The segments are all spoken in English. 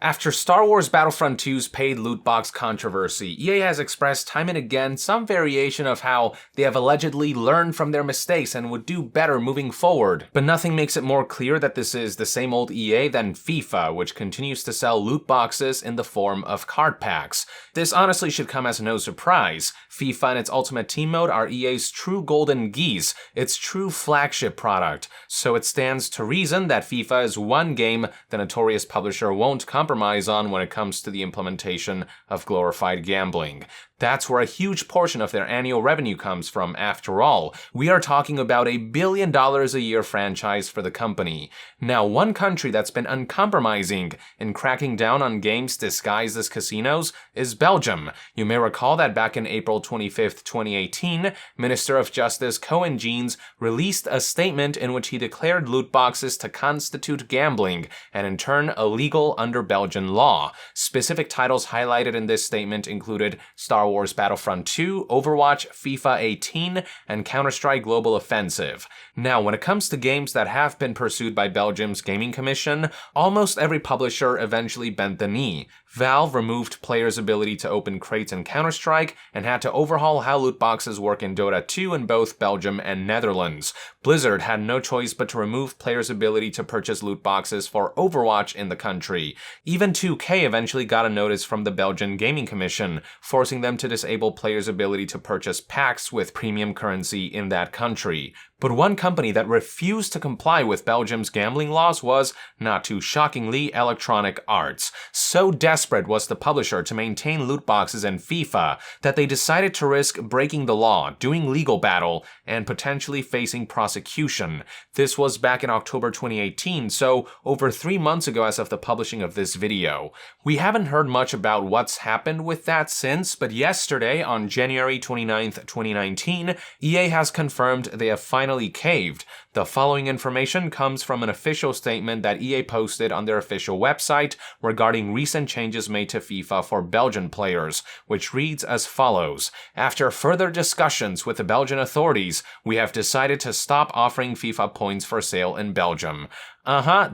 After Star Wars Battlefront 2's paid loot box controversy, EA has expressed time and again some variation of how they have allegedly learned from their mistakes and would do better moving forward. But nothing makes it more clear that this is the same old EA than FIFA, which continues to sell loot boxes in the form of card packs. This honestly should come as no surprise. FIFA and its Ultimate Team mode are EA's true golden geese, its true flagship product. So it stands to reason that FIFA is one game the notorious publisher won't compromise on when it comes to the implementation of glorified gambling. That's where a huge portion of their annual revenue comes from after all. We are talking about $1 billion a year franchise for the company. Now, one country that's been uncompromising in cracking down on games disguised as casinos is Belgium. You may recall that back in April 25th, 2018, Minister of Justice Koen Geens released a statement in which he declared loot boxes to constitute gambling and in turn illegal under Belgian law. Specific titles highlighted in this statement included Star Wars Battlefront 2, Overwatch, FIFA 18, and Counter-Strike Global Offensive. Now, when it comes to games that have been pursued by Belgium's Gaming Commission, almost every publisher eventually bent the knee. Valve removed players' ability to open crates in Counter-Strike and had to overhaul how loot boxes work in Dota 2 in both Belgium and Netherlands. Blizzard had no choice but to remove players' ability to purchase loot boxes for Overwatch in the country. Even 2K eventually got a notice from the Belgian Gaming Commission, forcing them to disable players' ability to purchase packs with premium currency in that country. But one company that refused to comply with Belgium's gambling laws was, not too shockingly, Electronic Arts. So desperate was the publisher to maintain loot boxes in FIFA that they decided to risk breaking the law, doing legal battle, and potentially facing prosecution. This was back in October 2018, so over 3 months ago as of the publishing of this video. We haven't heard much about what's happened with that since, but yesterday, on January 29th, 2019, EA has confirmed they have finally caved. The following information comes from an official statement that EA posted on their official website regarding recent changes made to FIFA for Belgian players, which reads as follows. After further discussions with the Belgian authorities, we have decided to stop offering FIFA points for sale in Belgium.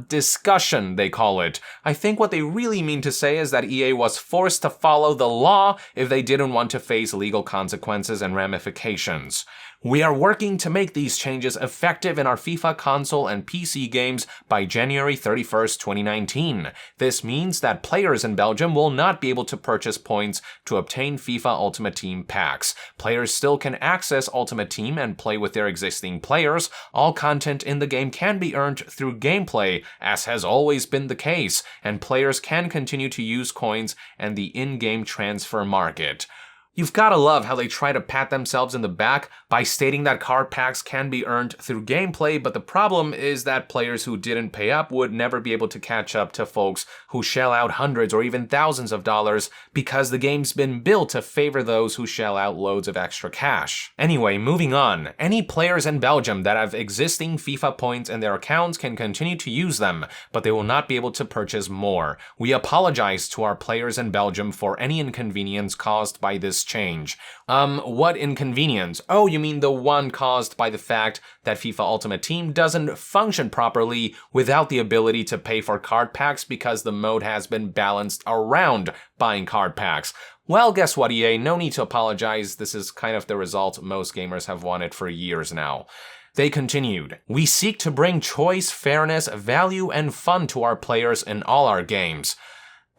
Discussion, they call it. I think what they really mean to say is that EA was forced to follow the law if they didn't want to face legal consequences and ramifications. We are working to make these changes effective in our FIFA console and PC games by January 31st, 2019. This means that players in Belgium will not be able to purchase points to obtain FIFA Ultimate Team packs. Players still can access Ultimate Team and play with their existing players. All content in the game can be earned through gameplay, as has always been the case, and players can continue to use coins and the in-game transfer market. You've gotta love how they try to pat themselves in the back by stating that card packs can be earned through gameplay, but the problem is that players who didn't pay up would never be able to catch up to folks who shell out hundreds or even thousands of dollars because the game's been built to favor those who shell out loads of extra cash. Anyway, moving on. Any players in Belgium that have existing FIFA points in their accounts can continue to use them, but they will not be able to purchase more. We apologize to our players in Belgium for any inconvenience caused by this change. What inconvenience? Oh, you mean the one caused by the fact that FIFA Ultimate Team doesn't function properly without the ability to pay for card packs because the mode has been balanced around buying card packs. Well, guess what, EA? No need to apologize. This is kind of the result most gamers have wanted for years now. They continued, "We seek to bring choice, fairness, value, and fun to our players in all our games."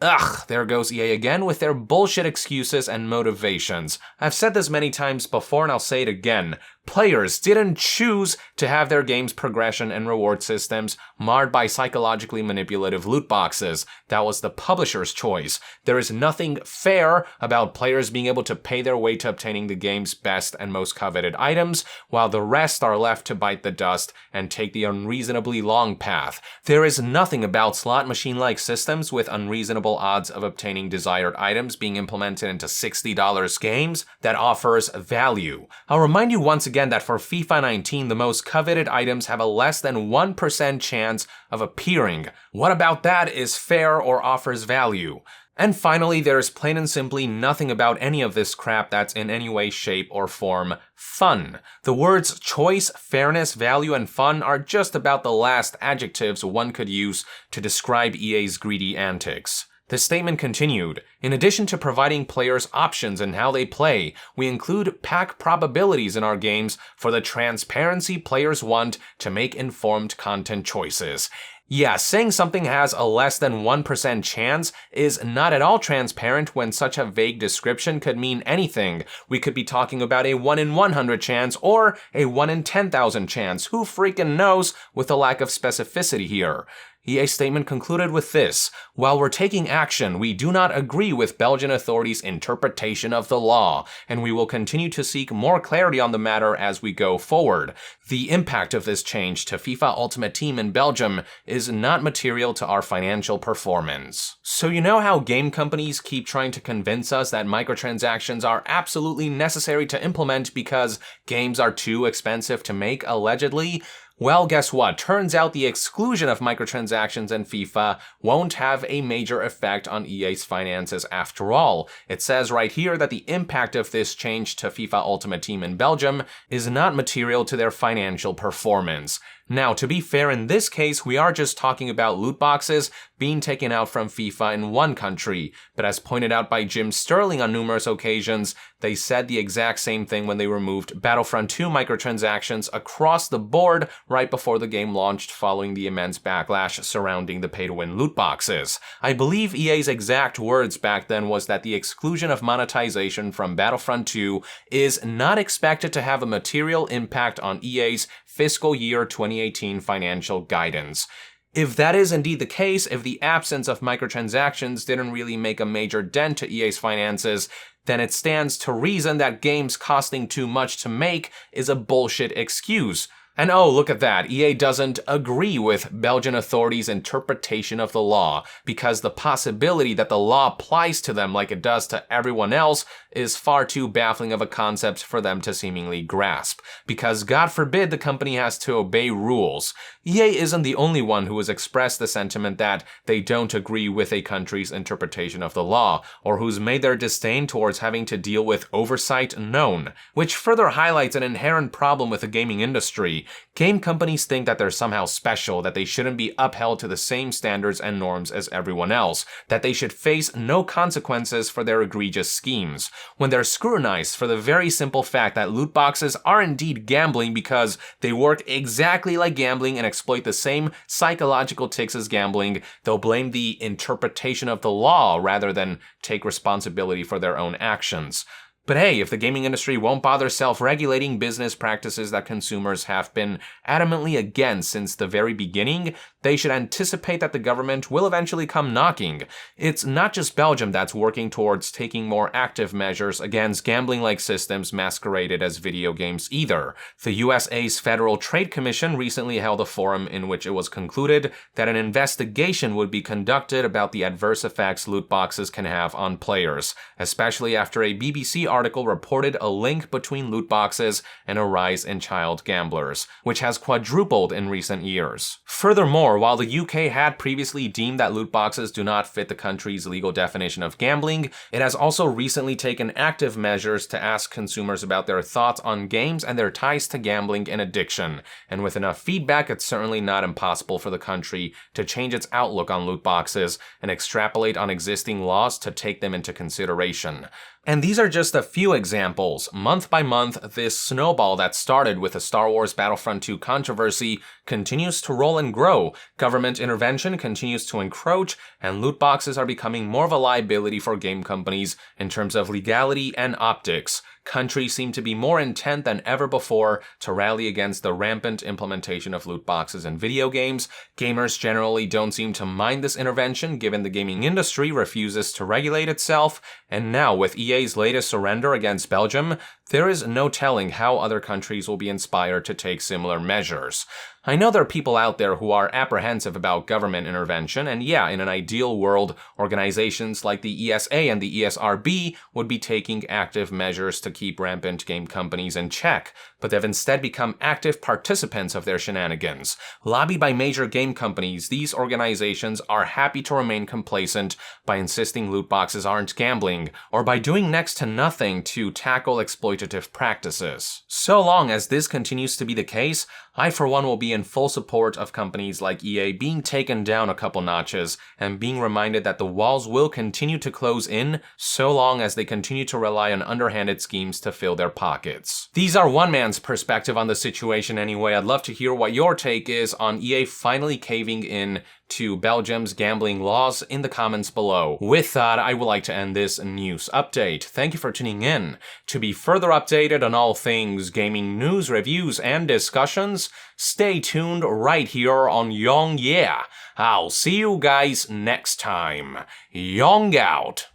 Ugh, there goes EA again with their bullshit excuses and motivations. I've said this many times before and I'll say it again. Players didn't choose to have their game's progression and reward systems marred by psychologically manipulative loot boxes. That was the publisher's choice. There is nothing fair about players being able to pay their way to obtaining the game's best and most coveted items, while the rest are left to bite the dust and take the unreasonably long path. There is nothing about slot machine-like systems with unreasonable odds of obtaining desired items being implemented into $60 games that offers value. I'll remind you once again that for FIFA 19, the most coveted items have a less than 1% chance of appearing. What about that is fair or offers value? And finally, there is plain and simply nothing about any of this crap that's in any way, shape, or form fun. The words choice, fairness, value, and fun are just about the last adjectives one could use to describe EA's greedy antics. The statement continued, "In addition to providing players options in how they play, we include pack probabilities in our games for the transparency players want to make informed content choices." Yeah, saying something has a less than 1% chance is not at all transparent when such a vague description could mean anything. We could be talking about a 1 in 100 chance or a 1 in 10,000 chance. Who freaking knows with the lack of specificity here? EA's statement concluded with this: "While we're taking action, we do not agree with Belgian authorities' interpretation of the law, and we will continue to seek more clarity on the matter as we go forward. The impact of this change to FIFA Ultimate Team in Belgium is not material to our financial performance." So you know how game companies keep trying to convince us that microtransactions are absolutely necessary to implement because games are too expensive to make, allegedly? Well, guess what? Turns out the exclusion of microtransactions in FIFA won't have a major effect on EA's finances after all. It says right here that the impact of this change to FIFA Ultimate Team in Belgium is not material to their financial performance. Now, to be fair, in this case, we are just talking about loot boxes being taken out from FIFA in one country, but as pointed out by Jim Sterling on numerous occasions, they said the exact same thing when they removed Battlefront 2 microtransactions across the board right before the game launched following the immense backlash surrounding the pay-to-win loot boxes. I believe EA's exact words back then was that the exclusion of monetization from Battlefront 2 is not expected to have a material impact on EA's fiscal year 2018 financial guidance. If that is indeed the case, if the absence of microtransactions didn't really make a major dent to EA's finances, then it stands to reason that games costing too much to make is a bullshit excuse. And oh, look at that, EA doesn't agree with Belgian authorities' interpretation of the law, because the possibility that the law applies to them like it does to everyone else is far too baffling of a concept for them to seemingly grasp. Because God forbid the company has to obey rules. EA isn't the only one who has expressed the sentiment that they don't agree with a country's interpretation of the law, or who's made their disdain towards having to deal with oversight known, which further highlights an inherent problem with the gaming industry. Game companies think that they're somehow special, that they shouldn't be upheld to the same standards and norms as everyone else, that they should face no consequences for their egregious schemes, when they're scrutinized for the very simple fact that loot boxes are indeed gambling because they work exactly like gambling and exploit the same psychological tics as gambling. They'll blame the interpretation of the law rather than take responsibility for their own actions. But hey, if the gaming industry won't bother self-regulating business practices that consumers have been adamantly against since the very beginning, they should anticipate that the government will eventually come knocking. It's not just Belgium that's working towards taking more active measures against gambling-like systems masqueraded as video games either. The USA's Federal Trade Commission recently held a forum in which it was concluded that an investigation would be conducted about the adverse effects loot boxes can have on players, especially after a BBC article reported a link between loot boxes and a rise in child gamblers, which has quadrupled in recent years. Furthermore, while the UK had previously deemed that loot boxes do not fit the country's legal definition of gambling, it has also recently taken active measures to ask consumers about their thoughts on games and their ties to gambling and addiction. And with enough feedback, it's certainly not impossible for the country to change its outlook on loot boxes and extrapolate on existing laws to take them into consideration. And these are just a few examples. Month by month, this snowball that started with the Star Wars Battlefront 2 controversy continues to roll and grow. Government intervention continues to encroach, and loot boxes are becoming more of a liability for game companies in terms of legality and optics. Countries seem to be more intent than ever before to rally against the rampant implementation of loot boxes in video games. Gamers generally don't seem to mind this intervention given the gaming industry refuses to regulate itself, and now with EA's latest surrender against Belgium, there is no telling how other countries will be inspired to take similar measures. I know there are people out there who are apprehensive about government intervention, and yeah, in an ideal world, organizations like the ESA and the ESRB would be taking active measures to keep rampant game companies in check, but they've instead become active participants of their shenanigans. Lobbied by major game companies, these organizations are happy to remain complacent by insisting loot boxes aren't gambling, or by doing next to nothing to tackle exploitative practices. So long as this continues to be the case, I for one will be in full support of companies like EA being taken down a couple notches and being reminded that the walls will continue to close in so long as they continue to rely on underhanded schemes to fill their pockets. These are one man's perspective on the situation anyway. I'd love to hear what your take is on EA finally caving in to Belgium's gambling laws in the comments below. With that, I would like to end this news update. Thank you for tuning in. To be further updated on all things gaming news, reviews, and discussions, stay tuned right here on Young Yeah. I'll see you guys next time. Young out.